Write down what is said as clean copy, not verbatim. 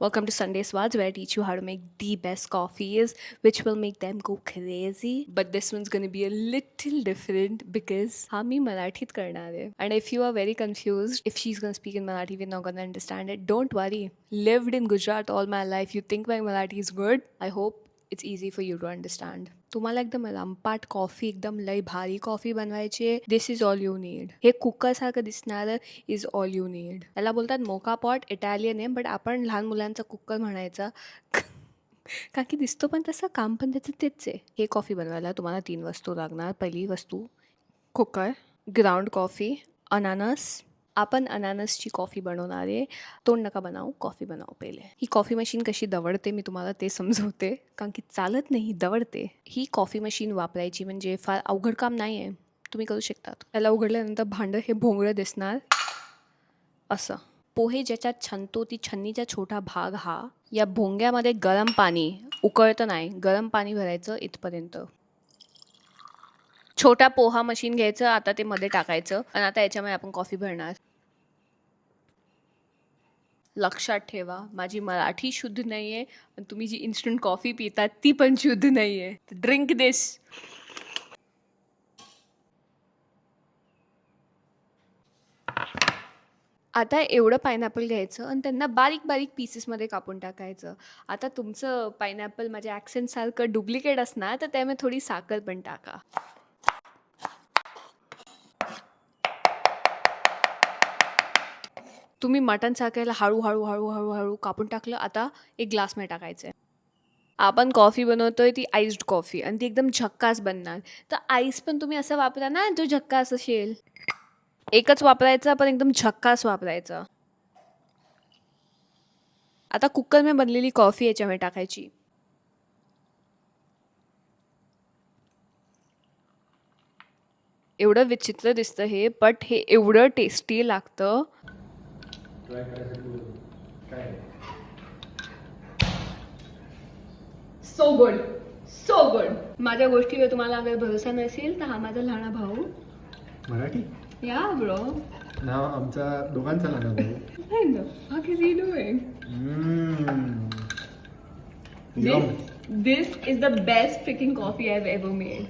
Welcome to Sunday Swads, where I teach you how to make the best coffees, which will make them go crazy. But this one's gonna be a little different because हामी मराठीत करणार आहे. And if you are very confused, if she's gonna speak in Marathi, we're not gonna understand it. Don't worry. Lived in Gujarat all my life. You think my Marathi is good? I hope it's easy for you to understand. तुम्हाला एकदम रंपाट coffee, एकदम लय भारी coffee बनवायची आहे, दिस is all you need. हे cooker सारखं दिसणारं is all you need. याला बोलतात मोका पॉट, इटालियन आहे, बट आपण लहान मुलांचा कुकर म्हणायचा का की दिसतो पण तसं, काम पण त्याचं तेच आहे. हे कॉफी बनवायला तुम्हाला 3 वस्तू लागणार. पहिली वस्तू कुकर, ग्राउंड कॉफी, अनानस. आपण अनानसची कॉफी बनवणार आहे. तोंड नका बनावू, कॉफी बनावू पहिले. ही कॉफी मशीन कशी दवडते मी तुम्हाला ते समजवते, कारण की चालत नाही, दवडते. ही कॉफी मशीन वापरायची म्हणजे फार अवघड काम नाही आहे, तुम्ही करू शकतात. याला उघडल्यानंतर भांडं हे भोंगळं दिसणार असं. पोहे ज्याच्यात छानतो ती छन्नीचा छोटा भाग हा. या भोंग्यामध्ये गरम पाणी, उकळतं नाही, गरम पाणी भरायचं इथपर्यंत. छोटा पोहा मशीन घ्यायचं, आता ते मध्ये टाकायचं आणि आता याच्यामध्ये आपण कॉफी भरणार. लक्षात ठेवा, माझी मराठी शुद्ध नाही आहे आणि तुम्ही जी इन्स्टंट कॉफी पितात ती पण शुद्ध नाही आहे. ड्रिंक दिस. आता एवढं पायनॅपल घ्यायचं आणि त्यांना बारीक बारीक पीसेसमध्ये कापून टाकायचं. आता तुमचं पायनॅपल माझ्या ॲक्सेंटसारखं डुप्लिकेट असणार, तर त्यामध्ये थोडी साखर पण टाका. तुम्ही मटण सारख्याला हळूहळू हळूहळू हळू कापून टाकलं. आता एक ग्लासमध्ये टाकायचं आहे. आपण कॉफी बनवतोय ती आईस्ड कॉफी आणि ती एकदम झक्कास बनणार. तर आईस पण तुम्ही असं वापरा ना जो झक्कास असेल. एकच वापरायचा पण एकदम झक्कास वापरायचा. आता कुकरमध्ये बनलेली कॉफी याच्यामध्ये टाकायची. एवढं विचित्र दिसतं हे, बट हे एवढं टेस्टी लागतं. So good, so good. माझ्या गोष्टीवर तुम्हाला अगर भरोसा नसेल तर हा माझा लहान भाऊ. मराठी या ब्रो. नाव आमचा दोघांचा लहान भाऊ. What the fuck is he doing? This is the best freaking coffee I've ever made.